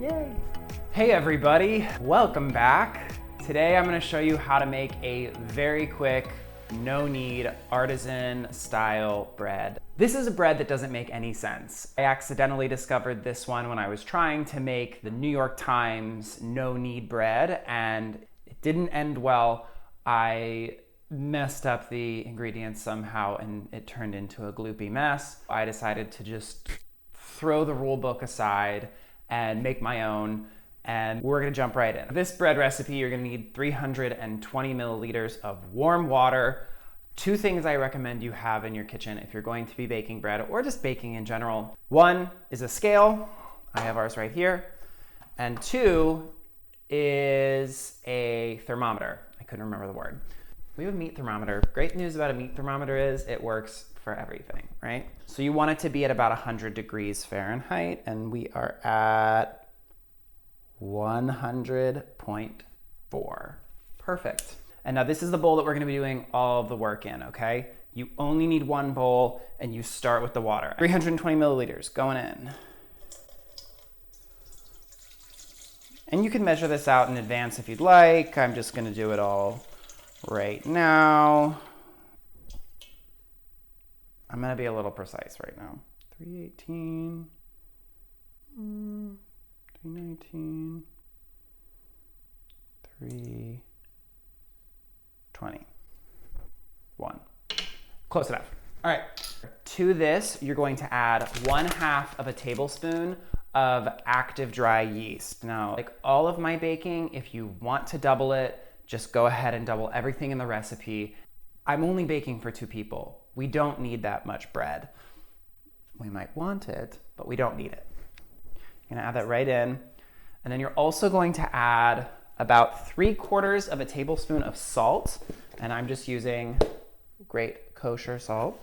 Yay! Hey everybody, welcome back. Today I'm going to show you how to make a very quick, no-knead, artisan-style bread. This is a bread that doesn't make any sense. I accidentally discovered this one when I was trying to make the New York Times no-knead bread, and it didn't end well. I messed up the ingredients somehow and it turned into a gloopy mess. I decided to just throw the rule book aside and make my own, and we're gonna jump right in. This bread recipe, you're gonna need 320 milliliters of warm water. Two things I recommend you have in your kitchen if you're going to be baking bread or just baking in general. One is a scale. I have ours right here. And two is a thermometer. I couldn't remember the word. We have a meat thermometer. Great news about a meat thermometer is it works for everything, right? So you want it to be at about 100 degrees Fahrenheit, and we are at 100.4. Perfect. And now this is the bowl that we're gonna be doing all of the work in, okay? You only need one bowl, and you start with the water. 320 milliliters going in. And you can measure this out in advance if you'd like. I'm just gonna do it all right now. I'm gonna be a little precise right now. 318, 319, 320, 1. Close enough. All right, to this, you're going to add 1/2 of a tablespoon of active dry yeast. Now, like all of my baking, if you want to double it, just go ahead and double everything in the recipe. I'm only baking for 2 people. We don't need that much bread. We might want it, but we don't need it. You're gonna add that right in. And then you're also going to add about 3/4 of a tablespoon of salt. And I'm just using great kosher salt.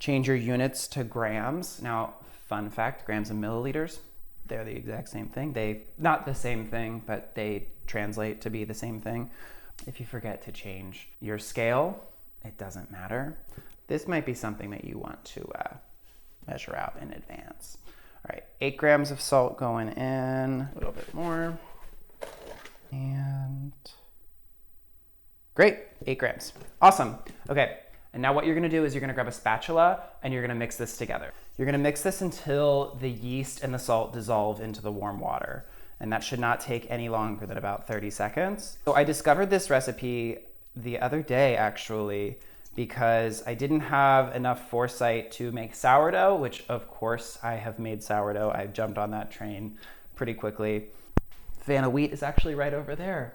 Change your units to grams. Now, fun fact, grams and milliliters, they're the exact same thing. Not the same thing, but they translate to be the same thing. If you forget to change your scale, it doesn't matter. This might be something that you want to measure out in advance. All right, 8 grams of salt going in, a little bit more. And great, 8 grams. Awesome. Okay, and now what you're gonna do is you're gonna grab a spatula and you're gonna mix this together. You're gonna mix this until the yeast and the salt dissolve into the warm water. And that should not take any longer than about 30 seconds. So I discovered this recipe the other day, actually, because I didn't have enough foresight to make sourdough, which of course I have made sourdough. I jumped on that train pretty quickly. Vanna Wheat is actually right over there,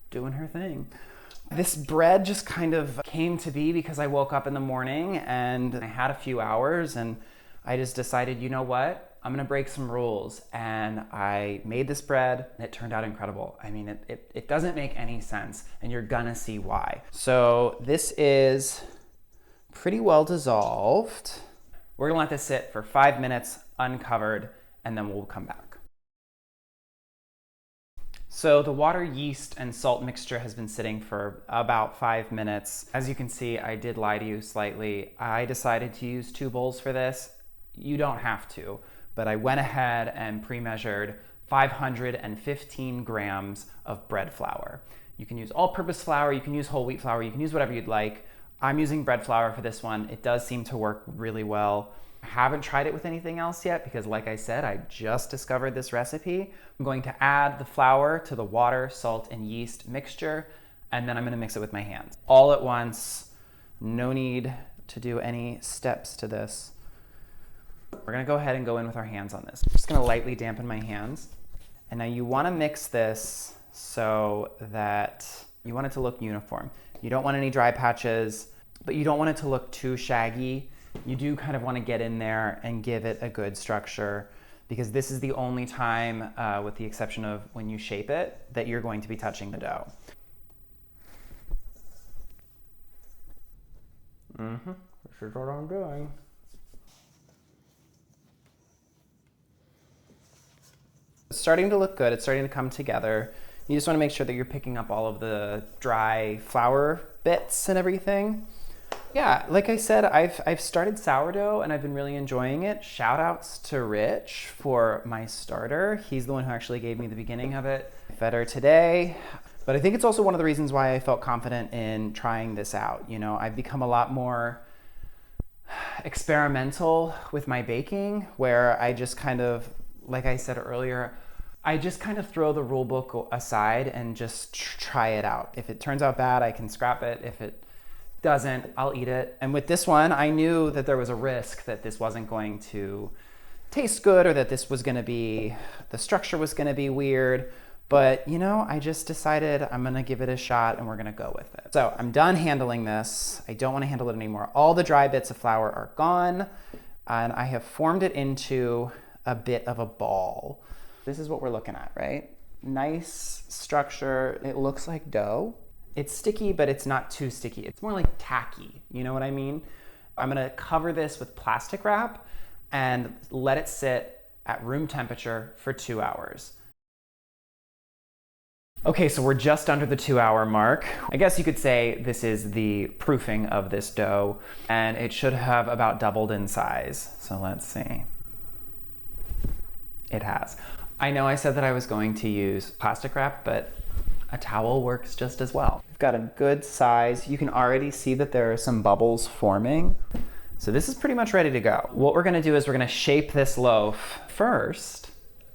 doing her thing. This bread just kind of came to be because I woke up in the morning and I had a few hours and I just decided, you know what? I'm gonna break some rules, and I made this bread and it turned out incredible. I mean, it doesn't make any sense and you're gonna see why. So this is pretty well dissolved. We're gonna let this sit for 5 minutes uncovered and then we'll come back. So the water, yeast, and salt mixture has been sitting for about 5 minutes. As you can see, I did lie to you slightly. I decided to use 2 bowls for this. You don't have to. But I went ahead and pre-measured 515 grams of bread flour. You can use all-purpose flour, you can use whole wheat flour, you can use whatever you'd like. I'm using bread flour for this one. It does seem to work really well. I haven't tried it with anything else yet because, like I said, I just discovered this recipe. I'm going to add the flour to the water, salt, and yeast mixture, and then I'm gonna mix it with my hands. All at once, no need to do any steps to this. We're gonna go ahead and go in with our hands on this. I'm just gonna lightly dampen my hands. And now you wanna mix this so that you want it to look uniform. You don't want any dry patches, but you don't want it to look too shaggy. You do kind of wanna get in there and give it a good structure, because this is the only time, with the exception of when you shape it, that you're going to be touching the dough. This is what I'm doing. It's starting to look good. It's starting to come together. You just want to make sure that you're picking up all of the dry flour bits and everything. Yeah, like I said, I've started sourdough and I've been really enjoying it. Shout outs to Rich for my starter. He's the one who actually gave me the beginning of it. Fed her today. But I think it's also one of the reasons why I felt confident in trying this out. You know, I've become a lot more experimental with my baking, where I just kind of, like I said earlier, I just kind of throw the rule book aside and just try it out. If it turns out bad, I can scrap it. If it doesn't, I'll eat it. And with this one, I knew that there was a risk that this wasn't going to taste good, or that this was going to be, the structure was going to be weird. But, you know, I just decided I'm going to give it a shot and we're going to go with it. So I'm done handling this. I don't want to handle it anymore. All the dry bits of flour are gone, and I have formed it into a bit of a ball. This is what we're looking at, right? Nice structure. It looks like dough. It's sticky, but it's not too sticky. It's more like tacky, you know what I mean? I'm going to cover this with plastic wrap and let it sit at room temperature for 2 hours. Okay, so we're just under the 2 hour mark. I guess you could say this is the proofing of this dough, and it should have about doubled in size. So let's see. It has. I know I said that I was going to use plastic wrap, but a towel works just as well. We've got a good size. You can already see that there are some bubbles forming. So this is pretty much ready to go. What we're gonna do is we're gonna shape this loaf. First,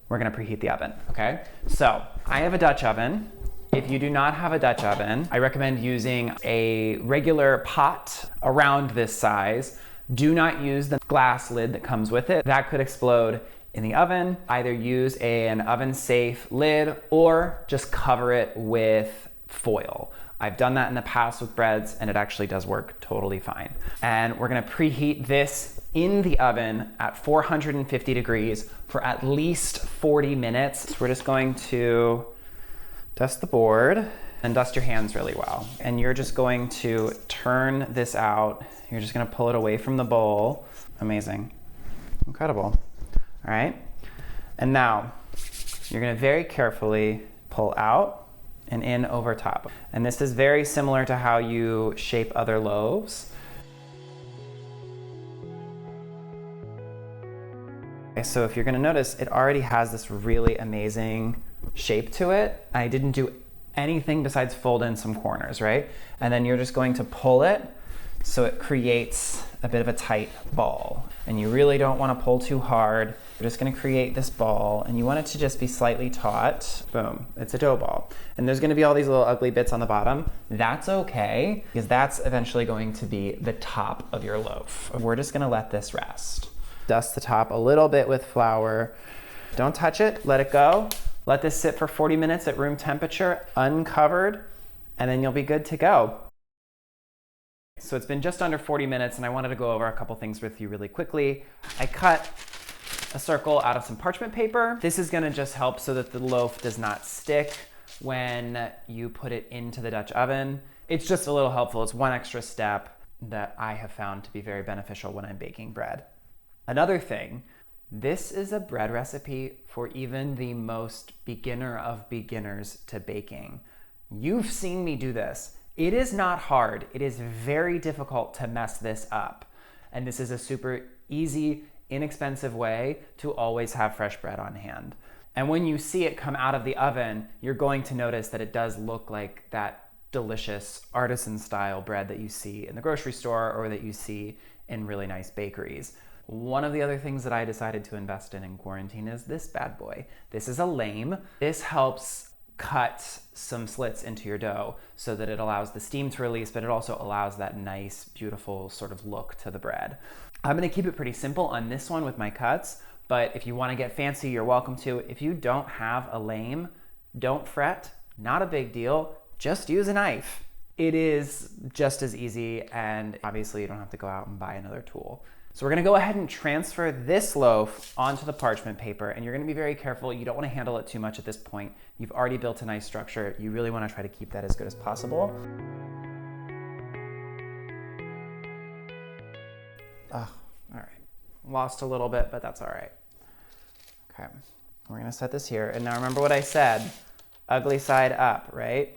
we're gonna preheat the oven, okay? So I have a Dutch oven. If you do not have a Dutch oven, I recommend using a regular pot around this size. Do not use the glass lid that comes with it. That could explode in the oven. Either use an oven-safe lid or just cover it with foil. I've done that in the past with breads and it actually does work totally fine. And we're gonna preheat this in the oven at 450 degrees for at least 40 minutes. So we're just going to dust the board and dust your hands really well. And you're just going to turn this out. You're just gonna pull it away from the bowl. Amazing, incredible. All right, and now you're gonna very carefully pull out and in over top. And this is very similar to how you shape other loaves. Okay, so if you're gonna notice, it already has this really amazing shape to it. I didn't do anything besides fold in some corners, right? And then you're just going to pull it so it creates a bit of a tight ball. And you really don't want to pull too hard. You're just going to create this ball, and you want it to just be slightly taut. Boom, it's a dough ball. And there's going to be all these little ugly bits on the bottom. That's okay, because that's eventually going to be the top of your loaf. We're just going to let this rest. Dust the top a little bit with flour. Don't touch it, let it go. Let this sit for 40 minutes at room temperature, uncovered, and then you'll be good to go. So it's been just under 40 minutes, and I wanted to go over a couple things with you really quickly. I cut a circle out of some parchment paper. This is gonna just help so that the loaf does not stick when you put it into the Dutch oven. It's just a little helpful. It's one extra step that I have found to be very beneficial when I'm baking bread. Another thing, this is a bread recipe for even the most beginner of beginners to baking. You've seen me do this. It is not hard. It is very difficult to mess this up. And this is a super easy, inexpensive way to always have fresh bread on hand. And when you see it come out of the oven, you're going to notice that it does look like that delicious artisan-style bread that you see in the grocery store or that you see in really nice bakeries. One of the other things that I decided to invest in quarantine is this bad boy. This is a lame. This helps cut some slits into your dough so that it allows the steam to release, but it also allows that nice, beautiful sort of look to the bread. I'm gonna keep it pretty simple on this one with my cuts, but if you wanna get fancy, you're welcome to. If you don't have a lame, don't fret, not a big deal, just use a knife. It is just as easy, and obviously you don't have to go out and buy another tool. So we're gonna go ahead and transfer this loaf onto the parchment paper, and you're gonna be very careful. You don't wanna handle it too much at this point. You've already built a nice structure. You really wanna try to keep that as good as possible. Oh, all right. Lost a little bit, but that's all right. Okay, we're gonna set this here. And now remember what I said, ugly side up, right?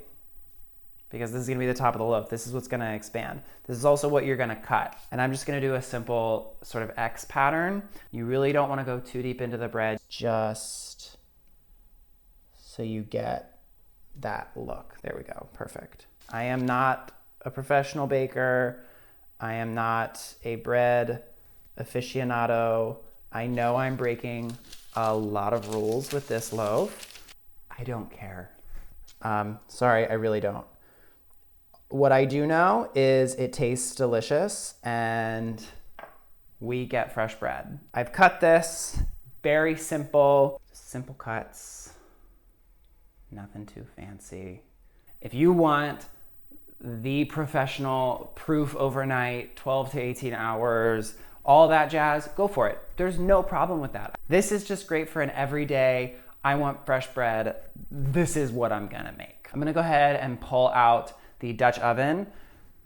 because this is gonna be the top of the loaf. This is what's gonna expand. This is also what you're gonna cut. And I'm just gonna do a simple sort of X pattern. You really don't wanna go too deep into the bread, just so you get that look. There we go, perfect. I am not a professional baker. I am not a bread aficionado. I know I'm breaking a lot of rules with this loaf. I don't care. Sorry, I really don't. What I do know is it tastes delicious and we get fresh bread. I've cut this, very simple cuts, nothing too fancy. If you want the professional proof overnight, 12 to 18 hours, all that jazz, go for it. There's no problem with that. This is just great for an everyday, I want fresh bread, this is what I'm gonna make. I'm gonna go ahead and pull out the Dutch oven.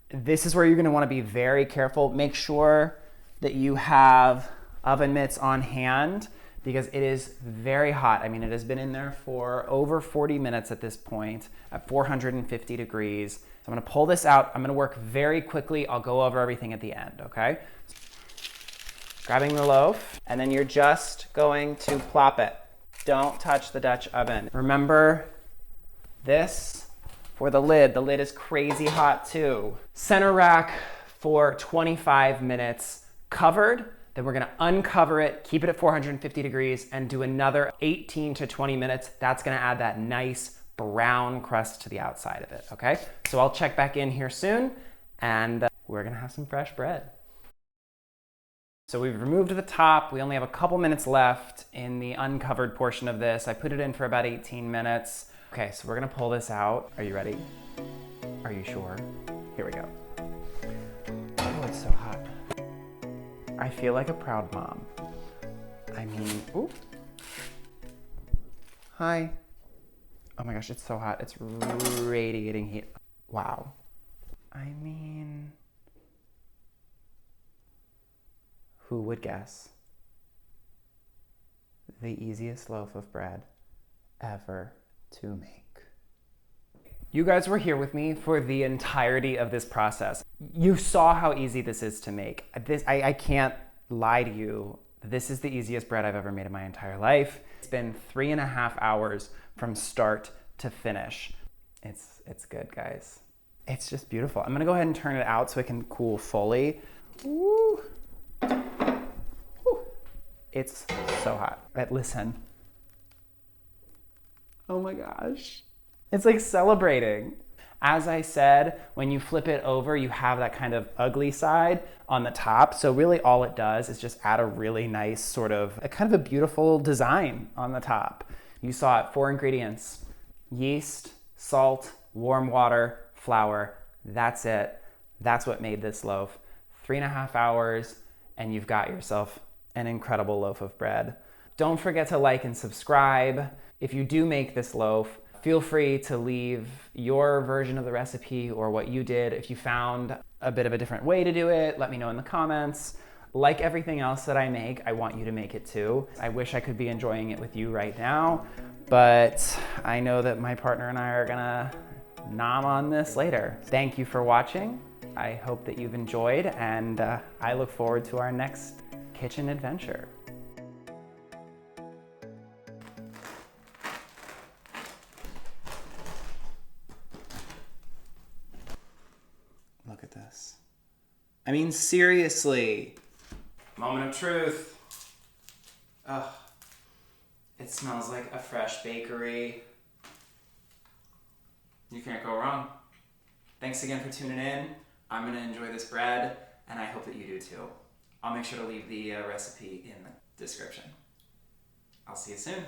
This is where you're gonna wanna be very careful. Make sure that you have oven mitts on hand because it is very hot. I mean, it has been in there for over 40 minutes at this point at 450 degrees. So I'm gonna pull this out. I'm gonna work very quickly. I'll go over everything at the end, okay? Grabbing the loaf, and then you're just going to plop it. Don't touch the Dutch oven. Remember this for the lid. The lid is crazy hot too. Center rack for 25 minutes covered. Then we're gonna uncover it, keep it at 450 degrees, and do another 18 to 20 minutes. That's gonna add that nice brown crust to the outside of it, okay? So I'll check back in here soon, and we're gonna have some fresh bread. So we've removed the top. We only have a couple minutes left in the uncovered portion of this. I put it in for about 18 minutes. Okay, so we're gonna pull this out. Are you ready? Are you sure? Here we go. Oh, it's so hot. I feel like a proud mom. I mean, ooh. Hi. Oh my gosh, it's so hot. It's radiating heat. Wow. I mean, who would guess? The easiest loaf of bread ever to make. You guys were here with me for the entirety of this process. You saw how easy this is to make. I can't lie to you. This is the easiest bread I've ever made in my entire life. It's been 3.5 hours from start to finish. It's good, guys. It's just beautiful. I'm gonna go ahead and turn it out so it can cool fully. Woo. Woo. It's so hot. Right, listen. Oh my gosh. It's like celebrating. As I said, when you flip it over, you have that kind of ugly side on the top. So really all it does is just add a really nice sort of, a kind of a beautiful design on the top. You saw it, 4 ingredients: yeast, salt, warm water, flour. That's it. That's what made this loaf. 3.5 hours, and you've got yourself an incredible loaf of bread. Don't forget to like and subscribe. If you do make this loaf, feel free to leave your version of the recipe or what you did. If you found a bit of a different way to do it, let me know in the comments. Like everything else that I make, I want you to make it too. I wish I could be enjoying it with you right now, but I know that my partner and I are gonna nom on this later. Thank you for watching. I hope that you've enjoyed, and I look forward to our next kitchen adventure. Look at this. I mean, seriously. Moment of truth. Ugh. It smells like a fresh bakery. You can't go wrong. Thanks again for tuning in. I'm gonna enjoy this bread, and I hope that you do too. I'll make sure to leave the recipe in the description. I'll see you soon.